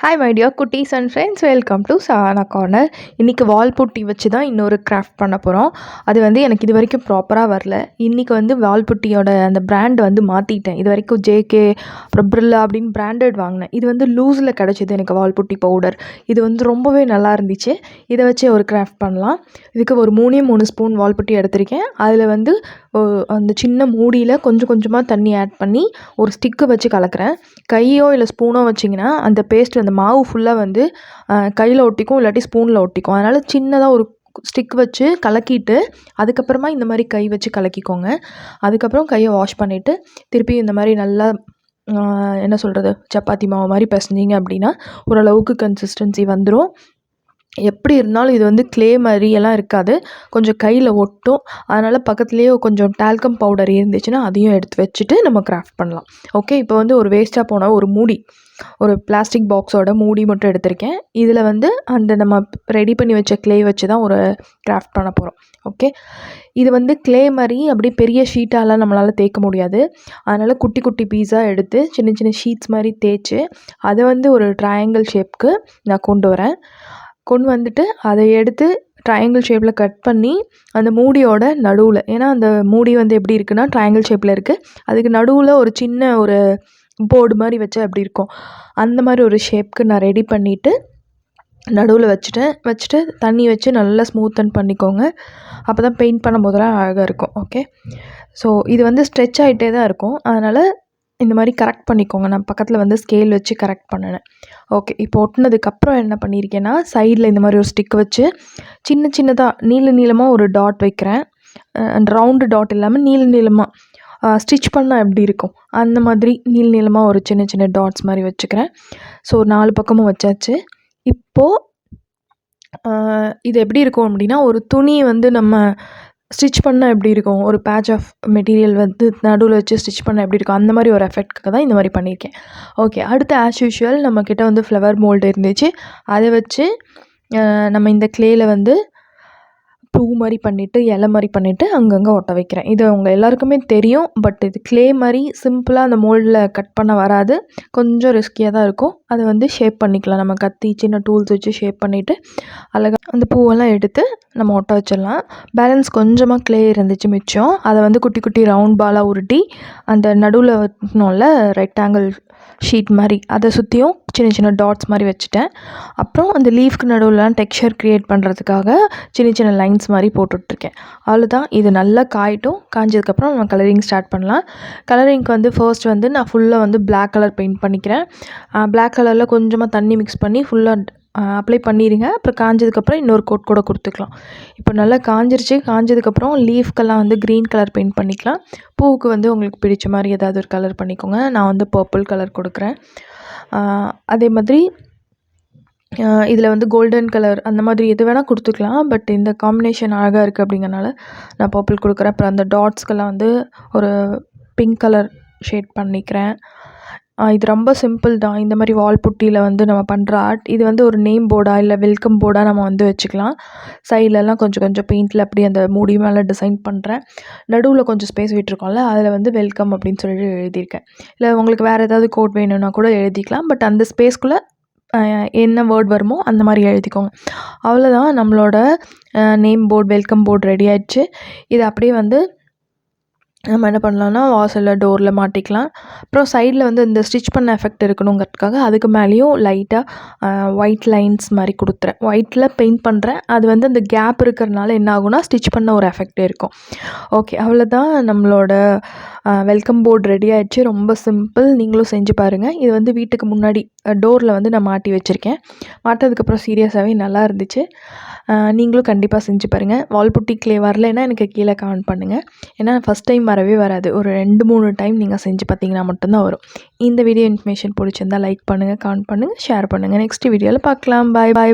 Hi my dear குட்டீஸ் and friends, welcome to Sahana corner. இன்றைக்கி வால் புட்டி வச்சு தான் இன்னொரு கிராஃப்ட் பண்ண போகிறோம். அது எனக்கு இது வரைக்கும் ப்ராப்பராக வரல. இன்றைக்கி வால் புட்டியோட அந்த பிராண்ட் மாற்றிட்டேன். இது வரைக்கும் ஜேகே அப்புறம் பிரில்லா அப்படின்னு பிராண்டட் வாங்கினேன். இது லூஸில் கிடச்சிது எனக்கு வால் புட்டி பவுடர். இது ரொம்பவே நல்லா இருந்துச்சு. இதை வச்சு ஒரு கிராஃப்ட் பண்ணலாம். இதுக்கு ஒரு 3 ஸ்பூன் வால் புட்டி எடுத்திருக்கேன். அதில் அந்த சின்ன மூடியில் கொஞ்சம் கொஞ்சமாக தண்ணி ஆட் பண்ணி ஒரு ஸ்டிக்கு வச்சு கலக்கிறேன். கையோ இல்லை ஸ்பூனோ வச்சிங்கன்னா அந்த பேஸ்ட் அந்த மாவு ஃபுல்லாக கையில் ஒட்டிக்கும், இல்லாட்டி ஸ்பூனில் ஒட்டிக்கும். அதனால் சின்னதாக ஒரு ஸ்டிக் வச்சு கலக்கிட்டு அதுக்கப்புறமா இந்த மாதிரி கை வச்சு கலக்கிக்கோங்க. அதுக்கப்புறம் கையை வாஷ் பண்ணிவிட்டு திருப்பி இந்த மாதிரி நல்லா என்ன சொல்கிறது, சப்பாத்தி மாவு மாதிரி பிசைஞ்சிங்க அப்படின்னா ஓரளவுக்கு கன்சிஸ்டன்சி வந்துடும். எப்படி இருந்தாலும் இது க்ளே மாதிரியெல்லாம் இருக்காது, கொஞ்சம் கையில் ஒட்டும். அதனால் பக்கத்துலேயே கொஞ்சம் டால்கம் பவுடர் இருந்துச்சுன்னா அதையும் எடுத்து வச்சுட்டு நம்ம கிராஃப்ட் பண்ணலாம். ஓகே, இப்போ ஒரு வேஸ்ட்டாக போன ஒரு மூடி, ஒரு பிளாஸ்டிக் பாக்ஸோட மூடி மட்டும் எடுத்திருக்கேன். இதில் அந்த நம்ம ரெடி பண்ணி வச்ச க்ளே வச்சு தான் ஒரு கிராஃப்ட் பண்ண போகிறோம். ஓகே, இது க்ளே மாதிரி அப்படியே பெரிய ஷீட்டாலாம் நம்மளால் தேய்க்க முடியாது. அதனால் குட்டி குட்டி பீஸாக எடுத்து சின்ன சின்ன ஷீட்ஸ் மாதிரி தேய்ச்சி அதை ஒரு ட்ரையாங்கிள் ஷேப்க்கு நான் கொண்டு வந்துட்டு அதை எடுத்து ட்ரையாங்கிள் ஷேப்பில் கட் பண்ணி அந்த மூடியோட நடுவில், ஏன்னா அந்த மூடி எப்படி இருக்குன்னா ட்ரையாங்கிள் ஷேப்பில் இருக்குது, அதுக்கு நடுவில் ஒரு சின்ன ஒரு போர்டு மாதிரி வச்சு அப்படி இருக்கும். அந்த மாதிரி ஒரு ஷேப்க்கு நான் ரெடி பண்ணிவிட்டு நடுவில் வச்சுட்டு தண்ணி வச்சு நல்லா ஸ்மூத்தன் பண்ணிக்கோங்க. அப்போ தான் பெயிண்ட் பண்ணும் போதெல்லாம் அழகாக இருக்கும். ஓகே, ஸோ இது ஸ்ட்ரெச் ஆகிட்டே தான் இருக்கும். அதனால் இந்த மாதிரி கரெக்ட் பண்ணிக்கோங்க. நான் பக்கத்தில் ஸ்கேல் வச்சு கரெக்ட் பண்ணினேன். ஓகே, இப்போ ஒட்டினதுக்கப்புறம் என்ன பண்ணியிருக்கேன்னா சைடில் இந்த மாதிரி ஒரு ஸ்டிக் வச்சு சின்ன சின்னதாக நீளமாக ஒரு டாட் வைக்கிறேன். ரவுண்டு டாட் இல்லாமல் நீளமாக ஸ்டிச் பண்ணால் எப்படி இருக்கும் அந்த மாதிரி நீளமாக ஒரு சின்ன சின்ன டாட்ஸ் மாதிரி வச்சுக்கிறேன். ஸோ 4 பக்கமும் வச்சாச்சு. இப்போது இது எப்படி இருக்கும் அப்படின்னா, ஒரு துணி நம்ம ஸ்டிச் பண்ணால் எப்படி இருக்கும், ஒரு பேட்ச் ஆஃப் மெட்டீரியல் நடுவில் வச்சு ஸ்டிச் பண்ணால் எப்படி இருக்கும், அந்த மாதிரி ஒரு எஃபெக்ட்க்கு தான் இந்த மாதிரி பண்ணியிருக்கேன். ஓகே, அடுத்து ஆஸ் யூஷுவல் நம்மக்கிட்ட ஃப்ளவர் மோல்டு இருந்துச்சு. அதை வச்சு நம்ம இந்த க்ளேயில் பூ மாதிரி பண்ணிவிட்டு இலை மாதிரி பண்ணிவிட்டு அங்கங்கே ஒட்ட வைக்கிறேன். இது அவங்க எல்லாருக்குமே தெரியும். பட் இது க்ளே மாதிரி சிம்பிளாக அந்த மோல்டில் கட் பண்ண வராது, கொஞ்சம் ரிஸ்கியாக தான் இருக்கும். அதை ஷேப் பண்ணிக்கலாம். நம்ம கத்தி சின்ன டூல்ஸ் வச்சு ஷேப் பண்ணிவிட்டு அழகாக அந்த பூவெல்லாம் எடுத்து நம்ம ஒட்ட வச்சிடலாம். பேலன்ஸ் கொஞ்சமாக க்ளே இருந்துச்சு மிச்சம், அதை குட்டி குட்டி ரவுண்ட் பாலாக உருட்டி அந்த நடுவில் வைக்கணும்ல ரெக்டாங்கிள் ஷீட் மாதிரி, அதை சுற்றியும் சின்ன சின்ன டாட்ஸ் மாதிரி வச்சுட்டேன். அப்புறம் அந்த லீஃப்க்கு நடுவில்லாம் டெக்ஸ்சர் க்ரியேட் பண்ணுறதுக்காக சின்ன சின்ன லைன்ஸ் மாதிரி போட்டுட்ருக்கேன். அவ்வளோதான். இது நல்லா காய்ஞ்சதுக்கப்புறம் நம்ம கலரிங் ஸ்டார்ட் பண்ணலாம். கலரிங்க்கு ஃபர்ஸ்ட் நான் ஃபுல்லாக பிளாக் கலர் பெயிண்ட் பண்ணிக்கிறேன். பிளாக் கலரில் கொஞ்சமாக தண்ணி மிக்ஸ் பண்ணி ஃபுல்லாக அப்ளை பண்ணிடுங்க. அப்புறம் காஞ்சதுக்கப்புறம் இன்னொரு கோட் கூட கொடுத்துக்கலாம். இப்போ நல்லா காஞ்சதுக்கப்புறம் லீஃப்க்கெல்லாம் க்ரீன் கலர் பெயிண்ட் பண்ணிக்கலாம். பூவுக்கு உங்களுக்கு பிடிச்ச மாதிரி ஏதாவது ஒரு கலர் பண்ணிக்கோங்க. நான் பர்பிள் கலர் கொடுக்குறேன். அதே மாதிரி இதில் கோல்டன் கலர் அந்த மாதிரி எது வேணால் கொடுத்துக்கலாம். பட் இந்த காம்பினேஷன் அழகாக இருக்குது அப்படிங்கிறனால நான் பர்பிள் கொடுக்குறேன். அப்புறம் அந்த டாட்ஸ்க்கெல்லாம் ஒரு பிங்க் கலர் ஷேட் பண்ணிக்கிறேன். இது ரொம்ப சிம்பிள் தான். இந்த மாதிரி வால் புட்டியில் நம்ம பண்ணுற ஆர்ட். இது ஒரு நேம் போர்டாக இல்லை வெல்கம் போர்டாக நம்ம வச்சுக்கலாம். சைட்லலாம் கொஞ்சம் கொஞ்சம் பெயிண்டில் அப்படி அந்த மூடி மேலே டிசைன் பண்ணுறேன். நடுவில் கொஞ்சம் ஸ்பேஸ் விட்டுருக்கோம்ல, அதில் வெல்கம் அப்படின்னு சொல்லிட்டு எழுதியிருக்கேன். இல்லை உங்களுக்கு வேறு ஏதாவது கோட் வேணும்னா கூட எழுதிக்கலாம். பட் அந்த ஸ்பேஸ்க்குள்ளே என்ன வேர்ட் வருமோ அந்த மாதிரி எழுதிக்கோங்க. அவ்வளோதான், நம்மளோட name board welcome board ready ஆயிடுச்சு. இது அப்படியே நம்ம என்ன பண்ணலான்னா வாசலில் டோரில் மாட்டிக்கலாம். அப்புறம் சைடில் இந்த ஸ்டிச் பண்ண எஃபெக்ட் இருக்கணுங்கிறதுக்காக அதுக்கு மேலேயும் லைட்டாக ஒயிட் லைன்ஸ் மாதிரி கொடுத்துறேன். ஒயிட்டில் பெயிண்ட் பண்ணுறேன். அது அந்த கேப் இருக்கிறதுனால என்ன ஆகும்னா ஸ்டிச் பண்ண ஒரு எஃபெக்ட் இருக்கும். ஓகே, அவ்வளோதான், நம்மளோட வெல்கம் போர்டு ரெடி ஆகிடுச்சு. ரொம்ப சிம்பிள், நீங்களும் செஞ்சு பாருங்கள். இது வீட்டுக்கு முன்னாடி டோரில் நான் மாட்டி வச்சுருக்கேன். மாட்டினதுக்கப்புறம் சீரியஸாகவே நல்லா இருந்துச்சு. நீங்களும் கண்டிப்பாக செஞ்சு பாருங்கள். வால்புட்டி க்ளே வரலைன்னா எனக்கு கீழே கமெண்ட் பண்ணுங்கள். ஏன்னா ஃபஸ்ட் டைம் வரவே வராது. ஒரு 2-3 டைம் நீங்கள் செஞ்சு பார்த்தீங்கன்னா மட்டும்தான் வரும். இந்த வீடியோ இன்ஃபர்மேஷன் பிடிச்சிருந்தால் லைக் பண்ணுங்கள், கமெண்ட் பண்ணுங்கள், ஷேர் பண்ணுங்கள். நெக்ஸ்ட் வீடியோவில் பார்க்கலாம். பாய் பாய்.